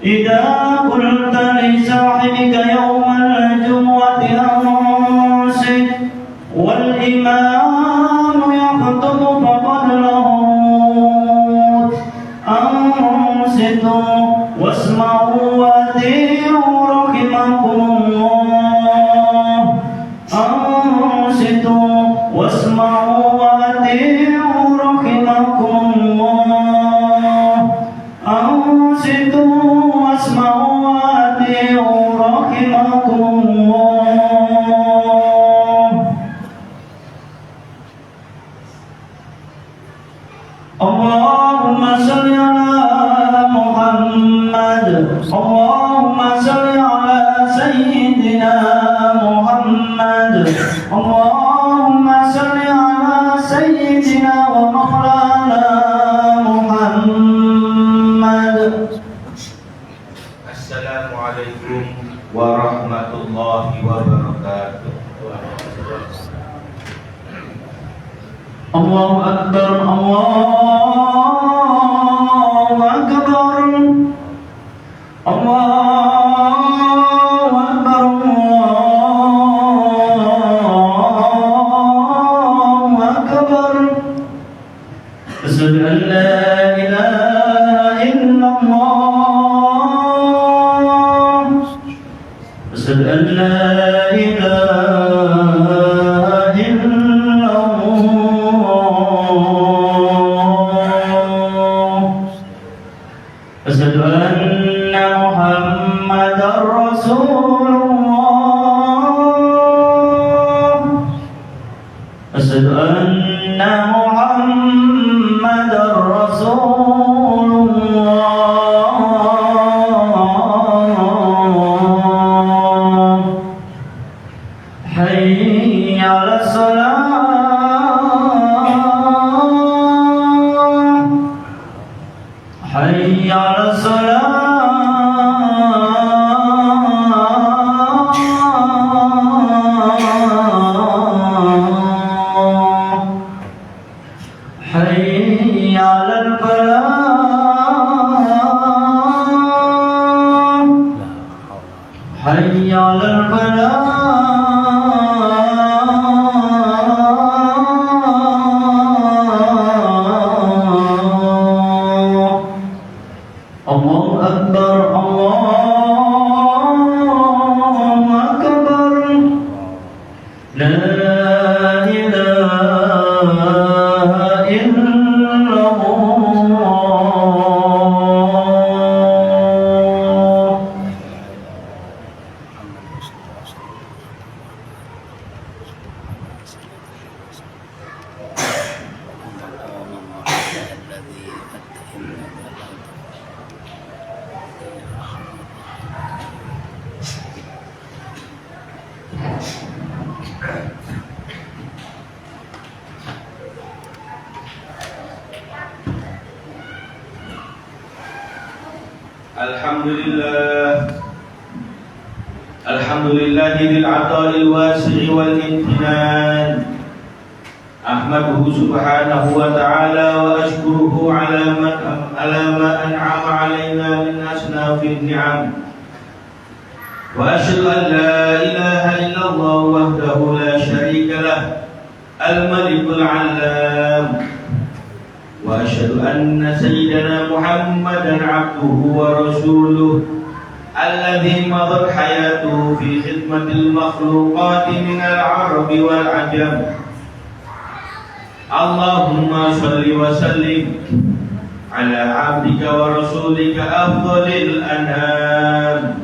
إذا قلت لصاحبك يوم الجمعة أنصت والإمام يخطب فقد لغوت أنصتوا واسمعوا وأطيعوا رحمكم الله أنصتوا واسمعوا وأطيعوا رحمكم الله أنصتوا واسمعوا وأطيعوا رحمكم الله. اللهم صل على محمد اللهم صل على سيدنا محمد اللهم صل على سيدنا ومولانا محمد. Assalamualaikum warahmatullahi wabarakatuh. Allahu Akbar Allahu Akbar Allahu Akbar Allahu Akbar. Asyhadu an la ilaha illallah Asyhadu an la ilaha illallah Asyhadu anna Muhammadar Rasulullah Asyhadu anna Muhammadar Rasulullah. Hayya 'alas salah Hayya 'alas salah Hayya 'alal falah Hayya 'alal falah. Allahu Akbar Allahu Akbar. La ilaha illallah. Alhamdulillahi bil ata'il wasi'i wal imtinan. Ahmaduhu subhanahu wa ta'ala wa ashkuruhu ala ma an'ama alaina min asnafin ni'am. Wa ashhadu an la ilaha illallah wahdahu la syarika lah al-malikul 'allam. Wa ashhadu anna sayyidana Muhammadan 'abduhu wa rasuluh alladhi madat hayatuhu fi khidmatil makhluqati minal arabi wal ajam. Allahumma salli wa sallim ala abdika wa rasulika afdalil anam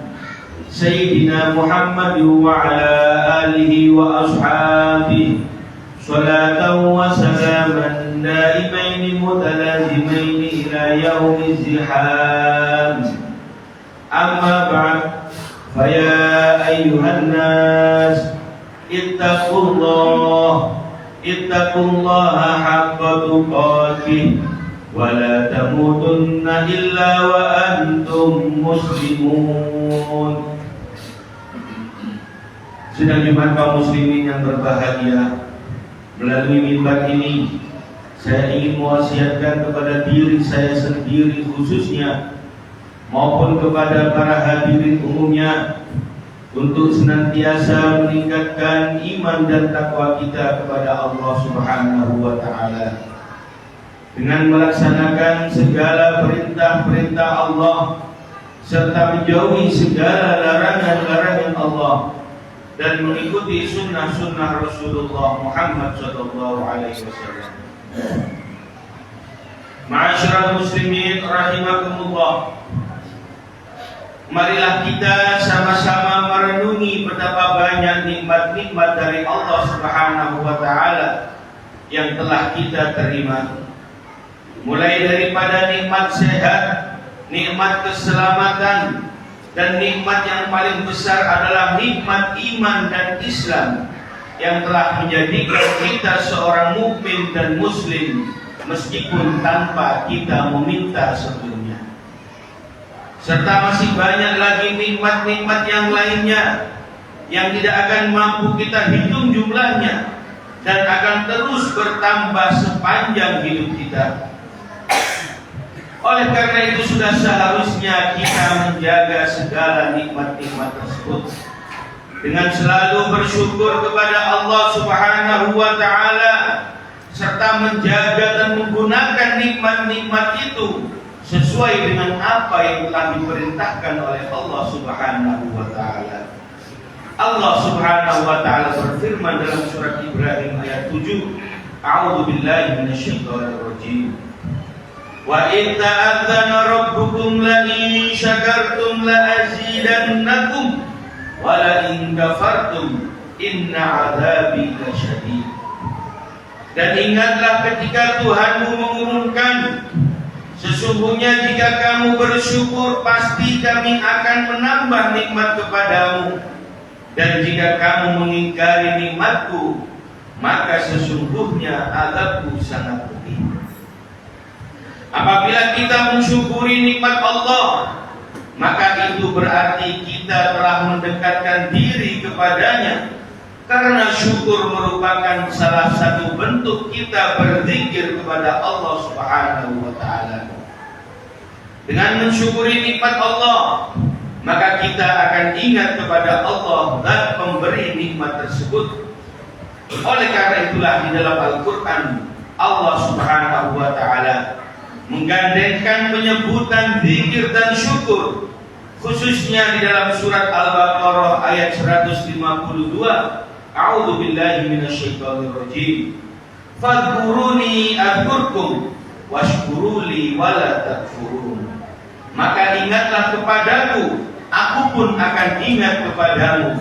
sayyidina Muhammad wa ala alihi wa ashabihi salatan wa salaman daimaini mutalazimaini ila yaumil ziham. Amma ba'd, faya ayyuhan nas ittaqullaha haqqa tuqatih wa la tamutunna illa wa antum muslimun. Sidang Jumat kaum muslimin yang berbahagia, melalui mimbar ini saya ingin mewasiatkan kepada diri saya sendiri khususnya maupun kepada para hadirin umumnya untuk senantiasa meningkatkan iman dan takwa kita kepada Allah Subhanahu wa taala dengan melaksanakan segala perintah-perintah Allah serta menjauhi segala larangan-larangan Allah dan mengikuti sunnah-sunnah Rasulullah Muhammad sallallahu alaihi wasallam. Ma'asyiral muslimin rahimakumullah. Marilah kita sama-sama merenungi betapa banyak nikmat-nikmat dari Allah Subhanahu wa taala yang telah kita terima. Mulai daripada nikmat sehat, nikmat keselamatan, dan nikmat yang paling besar adalah nikmat iman dan Islam yang telah menjadikan kita seorang mukmin dan muslim meskipun tanpa kita meminta sebelumnya. Serta masih banyak lagi nikmat-nikmat yang lainnya yang tidak akan mampu kita hitung jumlahnya dan akan terus bertambah sepanjang hidup kita. Oleh karena itu sudah seharusnya kita menjaga segala nikmat-nikmat tersebut dengan selalu bersyukur kepada Allah Subhanahu wa taala serta menjaga dan menggunakan nikmat-nikmat itu sesuai dengan apa yang telah diperintahkan oleh Allah Subhanahu wa taala. Allah Subhanahu wa taala berfirman dalam surat Ibrahim ayat 7, A'udzu billahi minasyaitonir rajim. Wa in ta'adzana rabbukum la in syakartum la azidannakum wa la in kafartum inna 'adzabi lasyadid. Dan ingatlah ketika Tuhanmu mengumumkan, sesungguhnya jika kamu bersyukur pasti kami akan menambah nikmat kepadamu, dan jika kamu mengingkari nikmatku maka sesungguhnya azabku sangat pedih. Apabila kita mensyukuri nikmat Allah, maka itu berarti kita telah mendekatkan diri kepadanya, karena syukur merupakan salah satu bentuk kita berzikir kepada Allah Subhanahu wa taala. Dengan mensyukuri nikmat Allah, maka kita akan ingat kepada Allah dan pemberi nikmat tersebut. Oleh karena itulah di dalam Al-Quran Allah Subhanahu wa taala menggandengkan penyebutan zikir dan syukur, khususnya di dalam surat Al-Baqarah ayat 152. A'udzu billahi minasyaitonir rajim. Fadhkuruni adzkurkum washkuruli wala takfurun. Maka ingatlah kepadaku, aku pun akan ingat kepadamu,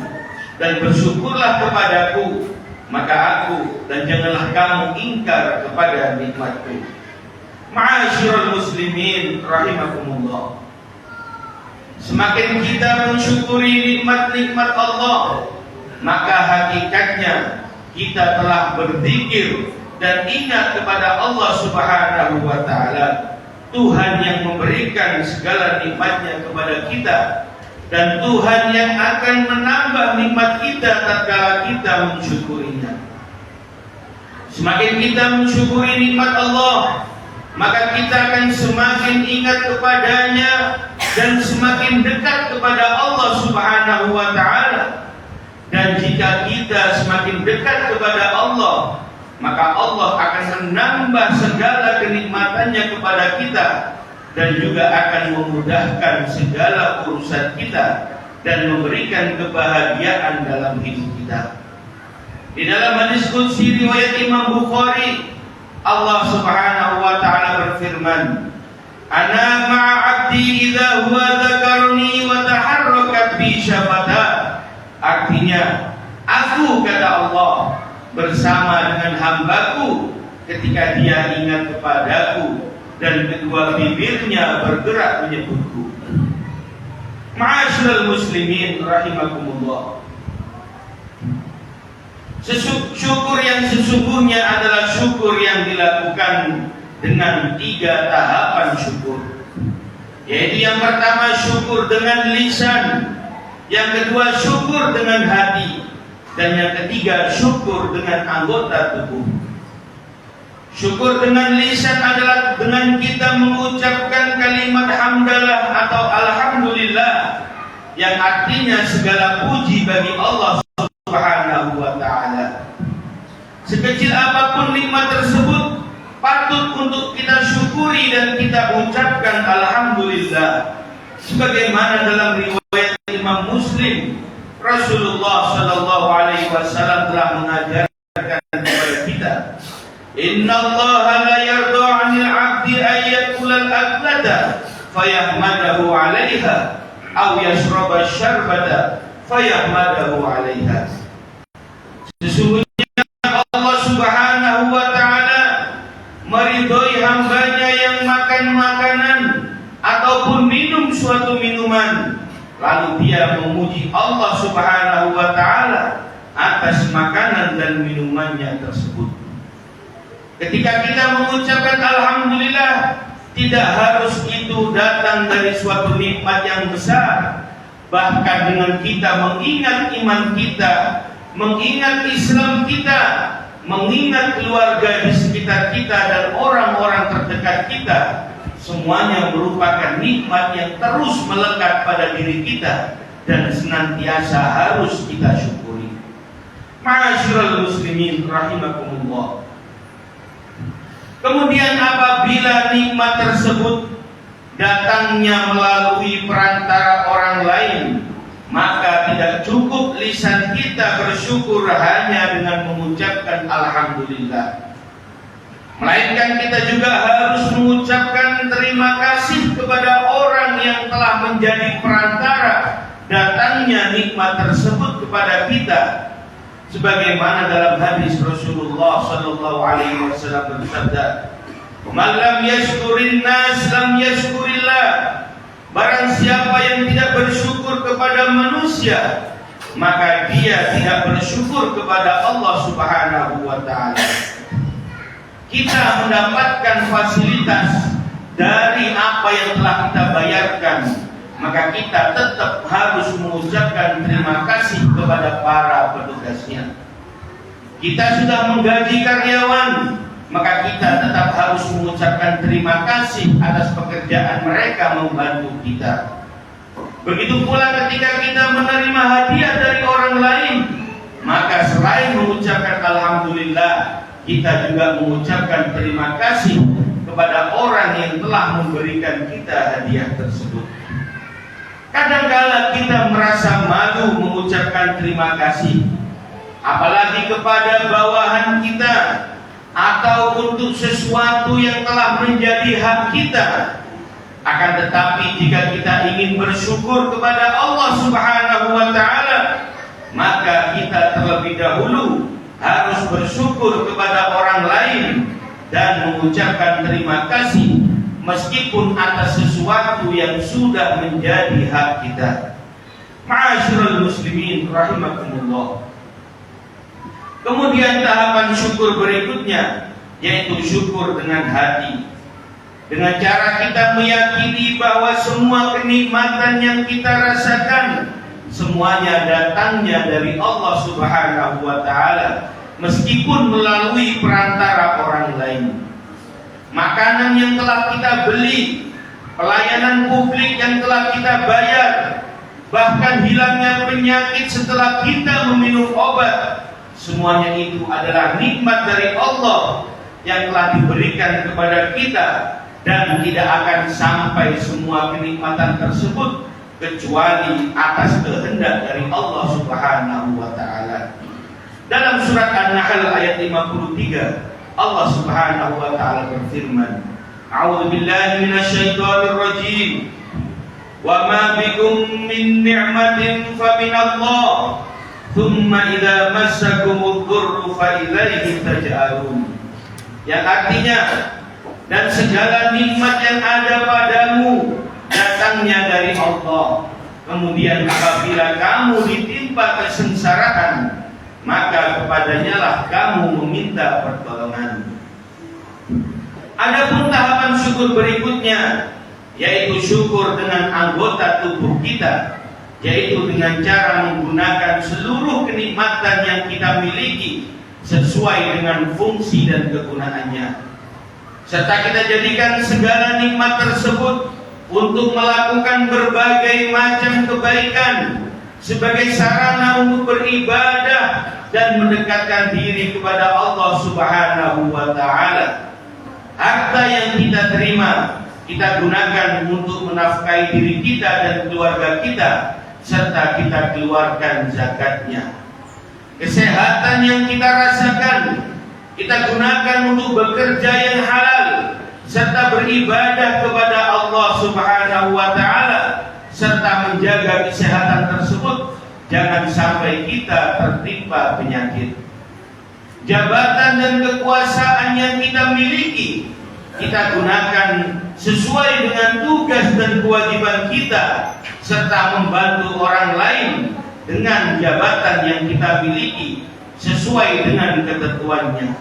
dan bersyukurlah kepadaku, maka aku dan janganlah kamu ingkar kepada nikmatku. Ma'asyiral muslimin rahimakumullah. Semakin kita mensyukuri nikmat-nikmat Allah, maka hakikatnya kita telah berzikir dan ingat kepada Allah Subhanahu wa taala, Tuhan yang memberikan segala nikmatnya kepada kita, dan Tuhan yang akan menambah nikmat kita tatkala kita mensyukurinya. Semakin kita mensyukuri nikmat Allah, maka kita akan semakin ingat kepadanya dan semakin dekat kepada Allah Subhanahu wa taala. Dan jika kita semakin dekat kepada Allah, maka Allah akan menambah segala kenikmatannya kepada kita dan juga akan memudahkan segala urusan kita dan memberikan kebahagiaan dalam hidup kita. Di dalam hadis qudsi riwayat Imam Bukhari, Allah Subhanahu wa taala berfirman, "Ana ma'a 'abdi idza huwa dzakarni wa taharrakat bi syafata." Artinya, aku, kata Allah, bersama dengan hambaku ketika dia ingat kepadaku dan kedua bibirnya bergerak menyebutku. Ma'asyiral muslimin rahimakumullah. Syukur yang sesungguhnya adalah syukur yang dilakukan dengan 3 tahapan syukur. Yaitu yang pertama syukur dengan lisan, yang kedua syukur dengan hati, dan yang ketiga syukur dengan anggota tubuh. Syukur dengan lisan adalah dengan kita mengucapkan kalimat hamdalah atau alhamdulillah, yang artinya segala puji bagi Allah Subhanahu wa ta'ala. Sekecil apapun nikmat tersebut patut untuk kita syukuri dan kita ucapkan alhamdulillah. Sebagaimana dalam riwayat Imam Muslim, Rasulullah sallallahu alaihi wasallam telah mengajarkan kepada kita, Inna Allah la yarda 'anil 'abdi ay yakula al-aklata fayahmadahu 'alaiha aw yashraba asy-syarbata fayahmadahu 'alaiha. Sesungguhnya Allah Subhanahu wa ta'ala meridhoi hambanya yang makan makanan ataupun minum suatu minuman, lalu dia memuji Allah Subhanahu wa ta'ala atas makanan dan minumannya tersebut. Ketika kita mengucapkan alhamdulillah, tidak harus itu datang dari suatu nikmat yang besar. Bahkan dengan kita mengingat iman kita, mengingat Islam kita, mengingat keluarga di sekitar kita dan orang-orang terdekat kita, semuanya merupakan nikmat yang terus melekat pada diri kita dan senantiasa harus kita syukuri. Ma'asyiral muslimin rahimakumullah. Kemudian apabila nikmat tersebut datangnya melalui perantara orang lain, maka tidak cukup lisan kita bersyukur hanya dengan mengucapkan alhamdulillah, melainkan kita juga harus mengucapkan terima kasih kepada orang yang telah menjadi perantara datangnya nikmat tersebut kepada kita. Sebagaimana dalam hadis Rasulullah sallallahu alaihi wasallam bersabda, "Man lam yashkurin nas lam yashkurillah." Barang siapa yang tidak bersyukur kepada manusia, maka dia tidak bersyukur kepada Allah Subhanahu wa ta'ala. Kita mendapatkan fasilitas dari apa yang telah kita bayarkan, maka kita tetap harus mengucapkan terima kasih kepada para petugasnya. Kita sudah menggaji karyawan, maka kita tetap harus mengucapkan terima kasih atas pekerjaan mereka membantu kita. Begitu pula ketika kita menerima hadiah dari orang lain, maka selain mengucapkan alhamdulillah, kita juga mengucapkan terima kasih kepada orang yang telah memberikan kita hadiah tersebut. Kadangkala kita merasa malu mengucapkan terima kasih, apalagi kepada bawahan kita atau untuk sesuatu yang telah menjadi hak kita. Akan tetapi jika kita ingin bersyukur kepada Allah Subhanahu wa ta'ala, maka kita terlebih dahulu harus bersyukur kepada orang lain dan mengucapkan terima kasih meskipun atas sesuatu yang sudah menjadi hak kita. Ma'asyiral muslimin rahimakumullah. Kemudian tahapan syukur berikutnya, yaitu syukur dengan hati. Dengan cara kita meyakini bahwa semua kenikmatan yang kita rasakan semuanya datangnya dari Allah Subhanahu wa ta'ala, meskipun melalui perantara orang lain. Makanan yang telah kita beli, pelayanan publik yang telah kita bayar, bahkan hilangnya penyakit setelah kita meminum obat, semuanya itu adalah nikmat dari Allah yang telah diberikan kepada kita, dan tidak akan sampai semua kenikmatan tersebut kecuali atas kehendak dari Allah Subhanahu wa ta'ala. Dalam surat An-Nahl ayat 53, Allah Subhanahu wa ta'ala berfirman, A'udzu billahi minasyaitonir rajim. Wa ma bikum min ni'matin fa min Allah. Tsumma idza massakumud dhurru fa ilaihi taj'arun. Yang artinya, dan segala nikmat yang ada padamu datangnya dari Allah. Kemudian apabila kamu ditimpa kesengsaraan, maka kepadanya lah kamu meminta pertolongan. Adapun tahapan syukur berikutnya, yaitu syukur dengan anggota tubuh kita, yaitu dengan cara menggunakan seluruh kenikmatan yang kita miliki sesuai dengan fungsi dan kegunaannya, serta kita jadikan segala nikmat tersebut untuk melakukan berbagai macam kebaikan sebagai sarana untuk beribadah dan mendekatkan diri kepada Allah Subhanahu wa Ta'ala. Harta yang kita terima kita gunakan untuk menafkahi diri kita dan keluarga kita, serta kita keluarkan zakatnya. Kesehatan yang kita rasakan kita gunakan untuk bekerja yang halal, serta beribadah kepada Allah Subhanahu wa Ta'ala, serta menjaga kesehatan tersebut jangan sampai kita tertimpa penyakit. Jabatan dan kekuasaan yang kita miliki kita gunakan sesuai dengan tugas dan kewajiban kita, serta membantu orang lain dengan jabatan yang kita miliki sesuai dengan ketentuannya.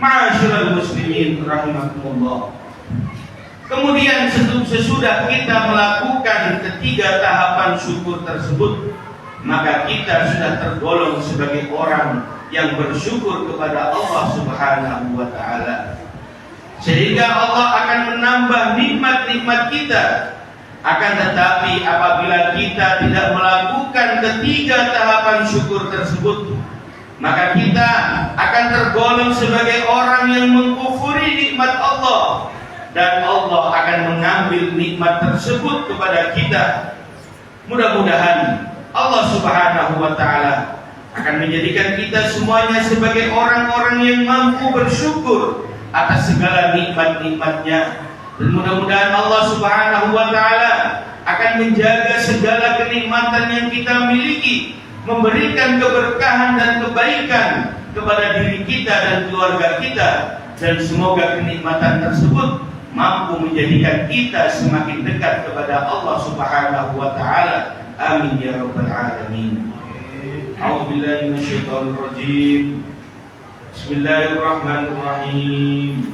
Ma'asyiral muslimin rahimakumullah. Kemudian sesudah kita melakukan ketiga tahapan syukur tersebut, maka kita sudah tergolong sebagai orang yang bersyukur kepada Allah Subhanahu wa Ta'ala, sehingga Allah akan menambah nikmat-nikmat kita. Akan tetapi apabila kita tidak melakukan ketiga tahapan syukur tersebut, maka kita akan tergolong sebagai orang yang mengkufuri nikmat Allah, dan Allah akan mengambil nikmat tersebut kepada kita. Mudah-mudahan Allah Subhanahu wa Ta'ala akan menjadikan kita semuanya sebagai orang-orang yang mampu bersyukur atas segala nikmat-nikmatnya. Dan mudah-mudahan Allah Subhanahu wa Ta'ala akan menjaga segala kenikmatan yang kita miliki, memberikan keberkahan dan kebaikan kepada diri kita dan keluarga kita, dan semoga kenikmatan tersebut mampu menjadikan kita semakin dekat kepada Allah Subhanahu wa Ta'ala. Amin ya rabbal alamin. A'udzubillahi minasyaitonir rajim. Bismillahirrahmanirrahim.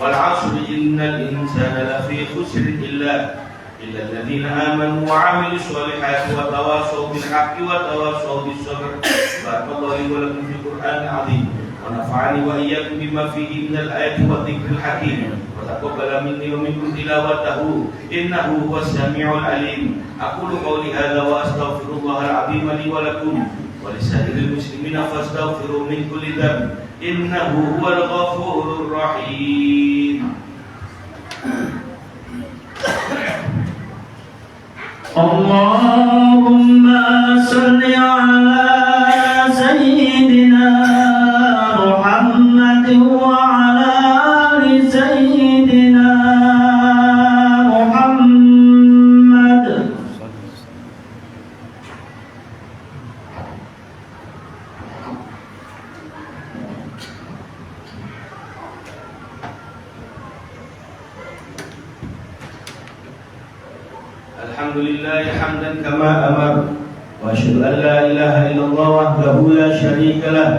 Wal 'asri innal insana lafi khusr illa alladziina aamanu wa 'amilus shalihati wa tawassaw bil haqqi wa tawassaw bis sabr. Barakallahu li wa lakum fil Qur'anil 'azim wa nafa'ani wa iyyakum bima fihi minal ayati wa dzikril hakim. Taqabbal minni wa minkum tilawatahu innahu huwas samiul alim. Aqulu qawli hadza wa astaghfirullahal azim li wa lakum wa lisairil muslimina fastaghfiru min kulli dhanb innahu huwal ghafurur rahim. Allahumma salli ala sayyidina Muhammad wa ala ali sayyidina Muhammad. Alhamdulillah hamdan kama amar, wa asyhadu an la ilaha illallah wahdahu la syarika lah,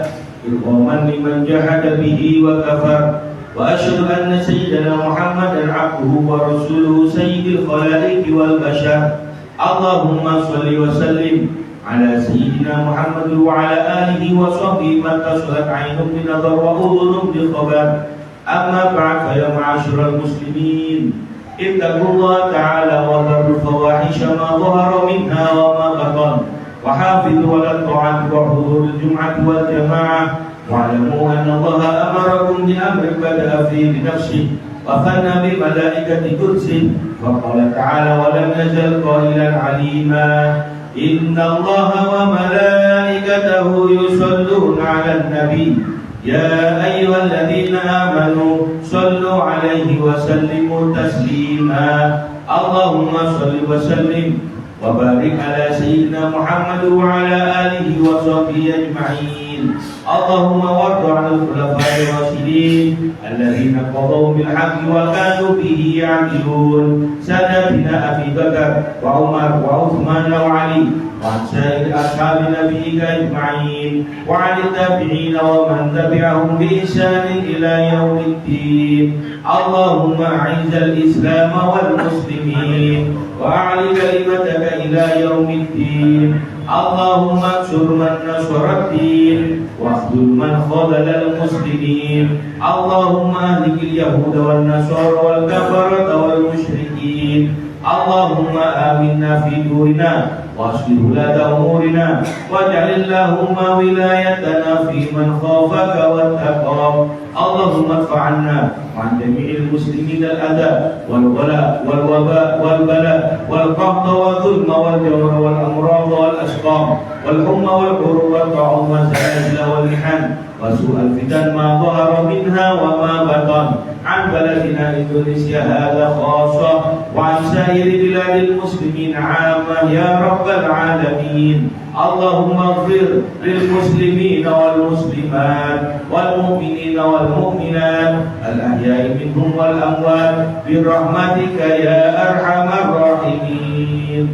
irhaman liman jahada bihi wa kafar, wa asyhadu anna sayyidana Muhammadan abduhu wa rasuluhu sayyidil khalaiqi wal bashar. Allahumma shalli wa sallim ala sayyidina Muhammad wa ala alihi wa sahbihi man tasalat 'ainun bi nadhar wa udhunun bi khabar. Amma ba'd, fa ya ma'asyiral muslimin, ittaqullaha ta'ala wa dharul fawahisha ma dhahara minha wa ma batan, wa hafidhu 'ala ta'ati wa huduril jum'ati wal jama'ah, wa'lamu anna Allaha amarakum bi amrin bada'a fihi bi nafsihi wa thanna bi malaikati qudsihi wa qala ta'ala wa lam yazal qailan 'alima inna Allaha wa malaikatahu yusalluna 'alan nabi ya ayyuhalladzina amanu sallu 'alaihi wa sallimu taslima. Allahumma salli wa sallim wa barik ala sayyidina Muhammad wa ala alihi wa sahbihi ajma'in. Allahumma warḍi 'anil khulafa'ir rasyidin alladzina qadaw bil haqqi wa kanu bihi ya'dilun, sadatina Abi Bakar wa Umar wa Uthman wa Ali wa sa'ir ashabi nabiyyika ajma'in wa 'alil tabi'in wa man tabi'ahum bi ihsanin ila yaumiddin. Allahumma a'izzal islam wal muslimin wa a'li kalimataka ila yaumiddin. اللهم انصر من نصر الدين واخذل من خذل المسلمين اللهم اهلك اليهود والنصارى والكفرة والمشركين اللهم آمنا في دورنا واصلح ولاة أمورنا واجعل اللهم ولايتنا في من خافك واتقاك اللهم ادفع عنا وعن جميع المسلمين الأذى والولاء والوباء والبلاء والقحط والظلم والجور والأمراض والأسقام والحمى والعروق والطاعون والزلازل والمحن وسوء الفتن ما ظهر منها وما بطن عن بلدنا إندونيسيا هذا خاصة وعن سائر بلاد المسلمين عامة يا رب العالمين اللهم اغفر للمسلمين والمسلمات والمؤمنين والمؤمنات الأحياء منهم والأموات برحمتك يا أرحم الراحمين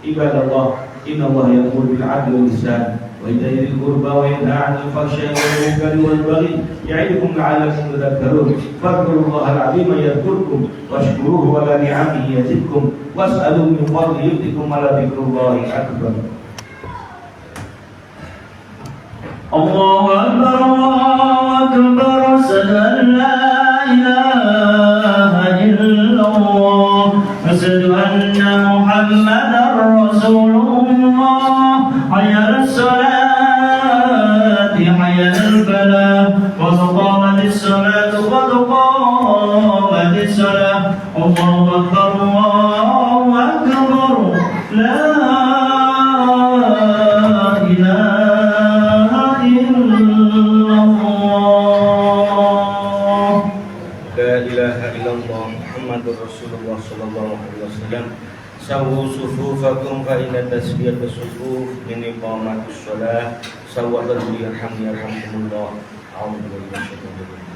عباد الله إن الله يأمر بالعدل والإحسان وإيتاء ذي القربى وينهى عن الفحشاء والمنكر والبغي يعظكم لعلكم تذكرون فاذكروا الله العظيم يذكركم واشكروه على نعمه يزدكم واسألوا من فضله يؤتكم ولذكر الله أكبر. الله أكبر الله أكبر أشهد أن لا إله إلا الله أشهد أن محمدا رسول الله حي على الصلاة حي على الفلاح قد قامت الصلاة قد قامت الصلاة الله أكبر الله أكبر لا إله إلا الله لا إله إلا الله محمد رسول الله صلى الله عليه وسلم سووا صفوفكم فإن تسوية الصفوف من إقامة الصلاة سووا تدبير يرحمني يرحمكم الله أعوذ بالله من الشيطان الرجيم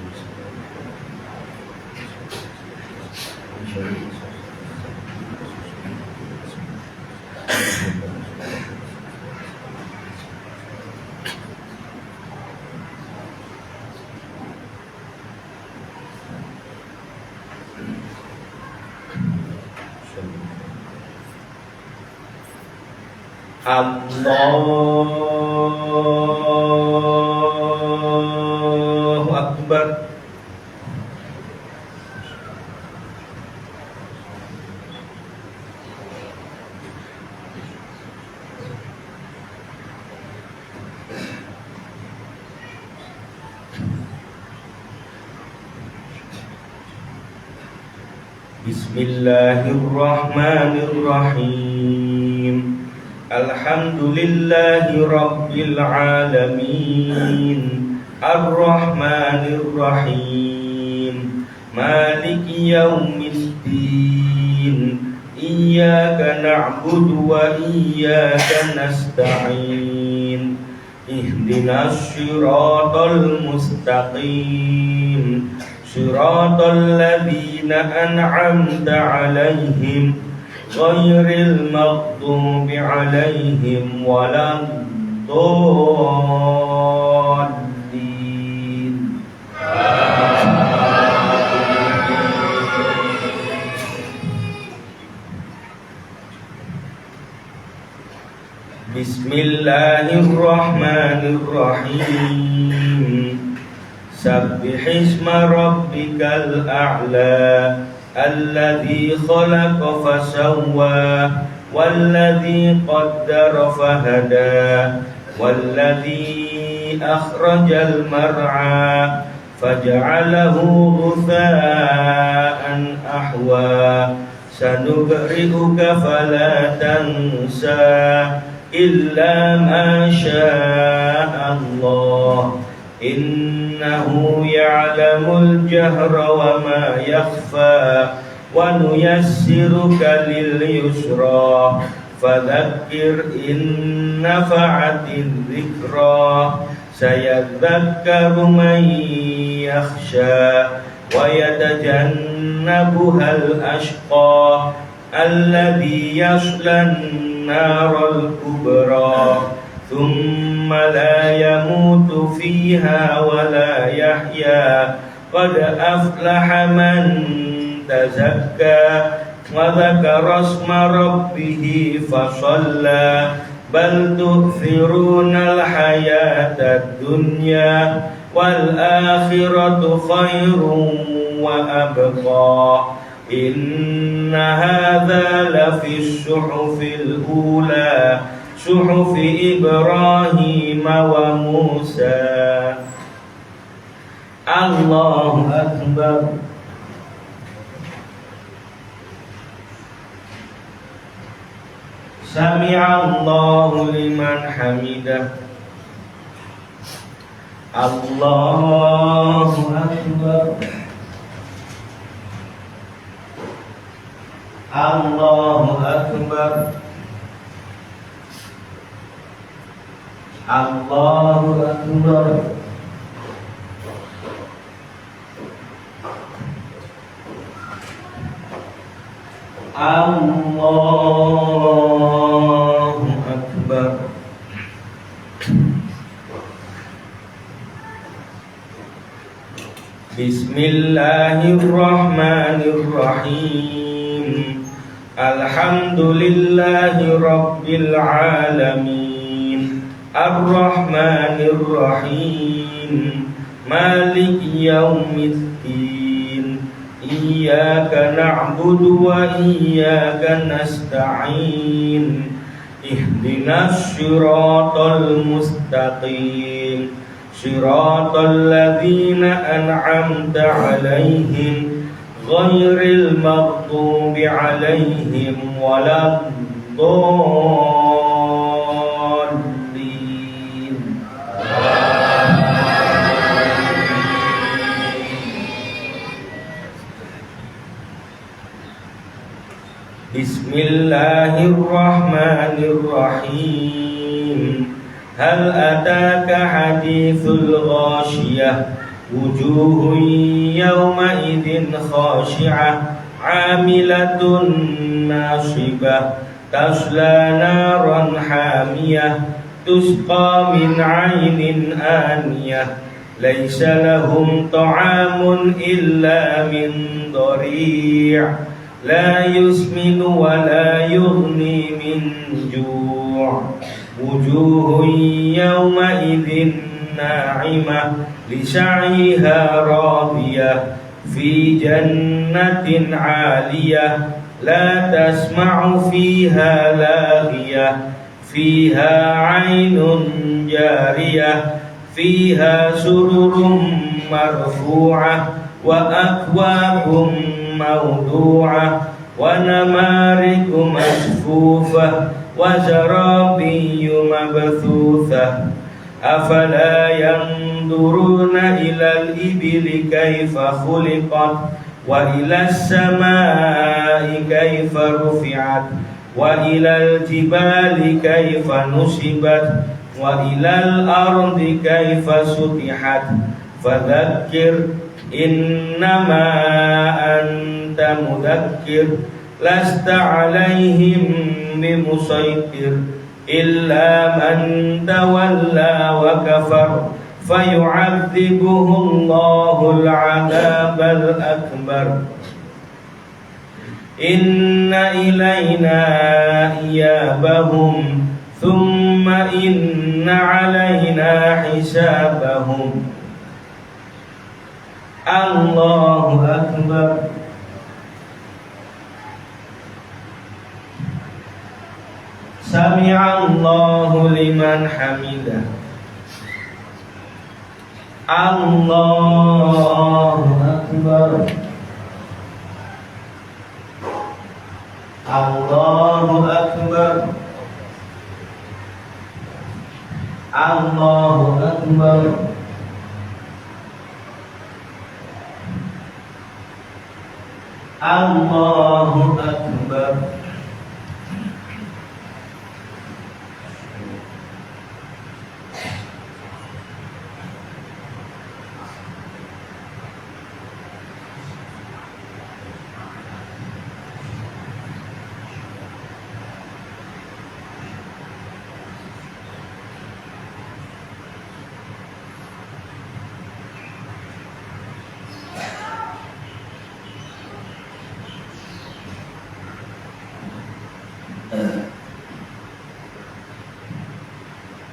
Allahu Akbar. Bismillahirrahmanirrahim. Alhamdulillahi Rabbil Alamin Ar-Rahmanir-Rahim Maliki Yawmiddin Iyyaka na'budu wa iyyaka nasta'in Ihdinas siratal mustaqim Siratal ladzina an'amta 'alaihim ghairil maghdubi 'alaihim waladdallin. Bismillahirrahmanirrahim. Sabbihisma rabbikal a'la alladzi khalaqa fasawwa walladzi qaddara fahada walladzi akhrajal mar'a faj'alahu ghutha'an ahwa sanuqri'uka fala tansa illa ma syaa Allah innahu ya'lamul jahra wa ma yakhfa wa nuyassiruka lil yusra fadhakkir in nafa'atiz dzikra sayadhakkaru man yakhsha wa yatajannabuhal ashqa alladhi yaslan naral kubra ثم لا يموت فيها ولا يحيا قد أفلح من تزكى وذكر اسم ربه فصلى بل تؤثرون الحياة الدنيا والآخرة خير وأبقى إن هذا لفي الصحف الأولى صحف إبراهيم وموسى. الله أكبر. سمع الله لمن حمده. الله أكبر. الله أكبر. الله أكبر. الله أكبر. بسم الله الرحمن الرحيم. الحمد لله رب العالمين الرحمن الرحيم مالك يوم الدين إياك نعبد وإياك نستعين اهدنا الصراط المستقيم صراط الذين أنعمت عليهم غير المغضوب عليهم ولا الضالين. بسم الله الرحمن الرحيم. هل أتاك حديث الغاشية وجوه يومئذ خاشعة عاملة ناصبة تصلى نارا حامية تسقى من عين آنية ليس لهم طعام إلا من ضريع لا يسمن ولا يغني من جوع وجوه يومئذ ناعمة لسعيها راضية في جنة عالية لا تسمع فيها لاغية فيها عين جارية فيها سرر مرفوعة وأكواب موضوعة ونمارق مصفوفة وزرابي مبثوثة أفلا ينظرون إلى الإبل كيف خلقت وإلى السماء كيف رفعت وإلى الجبال كيف نصبت وإلى الأرض كيف سطحت فذكر إنما أنت مذكر لست عليهم بمسيطر إلا من تولى وكفر فيعذبه الله العذاب الأكبر إن إلينا إيابهم ثم إن علينا حسابهم. الله أكبر. سمع الله لمن حمده. الله أكبر. الله أكبر. الله أكبر. الله أكبر.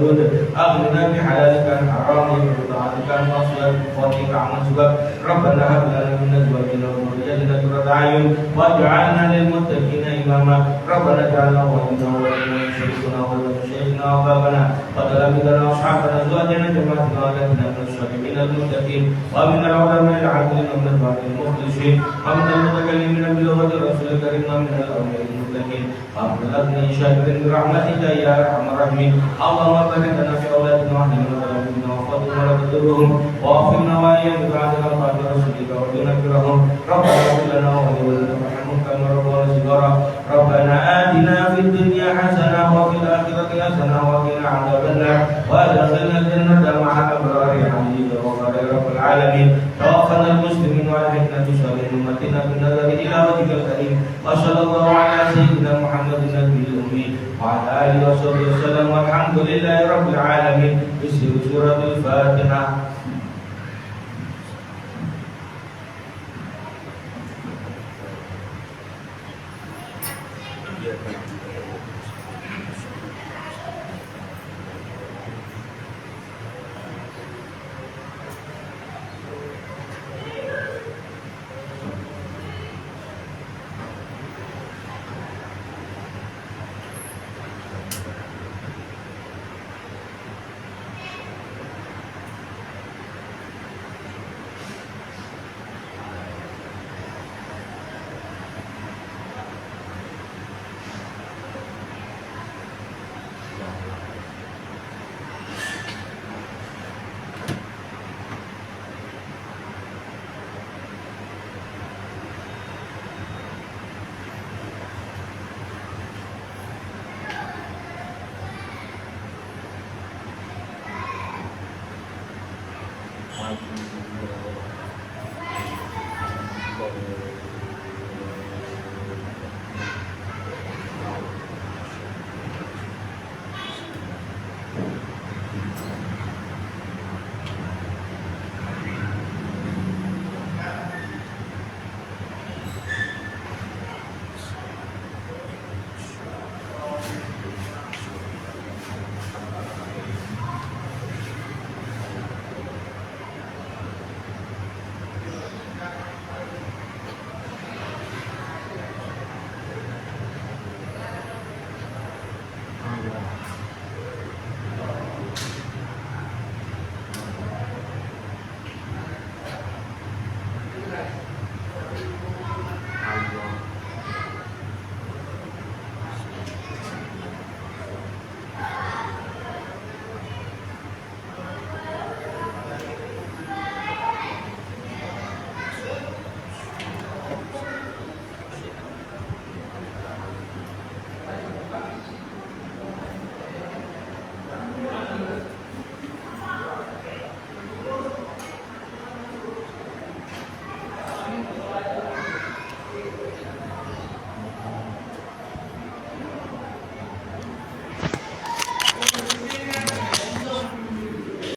الودود أغننا بحلالك عن حرامك وبطاعتك عن معصيتك عن سبك ربنا هب لنا من أزواجنا وذرياتنا قرة أعين واجعلنا للمتقين إماما ربنا اجعلنا ولينا ولمن شريكنا ولمن شيخنا وبابنا وتلامذنا وأصحابنا أزواجنا جماعتنا وأولادنا من الصالحين المتقين ومن العلماء العاملين ومن البعض المخلصين ومن المتكلمين بلغة الرسول الكريم ومن الأولياء المتقين وأبلغنا شاهد برحمتك يا أرحم الراحمين اللهم بارك لنا في أولادنا وأهلنا وتلامذنا وفضلنا ولا تضرهم ووفقنا وإياهم بطاعتك وطاعة رسولك وتنكرهم ربنا اغفر لنا ولوالدينا وارحمهم كما ربونا صغارا ربنا آتنا في الدنيا حسنة وفي الآخرة حسنة وقنا عذاب النار وأدخلنا الجنة مع الأبرار حميد وغفر يا رب العالمين توفنا المسلمين والحقنا بصالح أمتنا بالنظر إلى وجهك الكريم وصلى الله على سيدنا محمد النبي الأمي وعلى آله وصحبه وسلم والحمد لله رب العالمين بسر سورة الفاتحة. Thank you.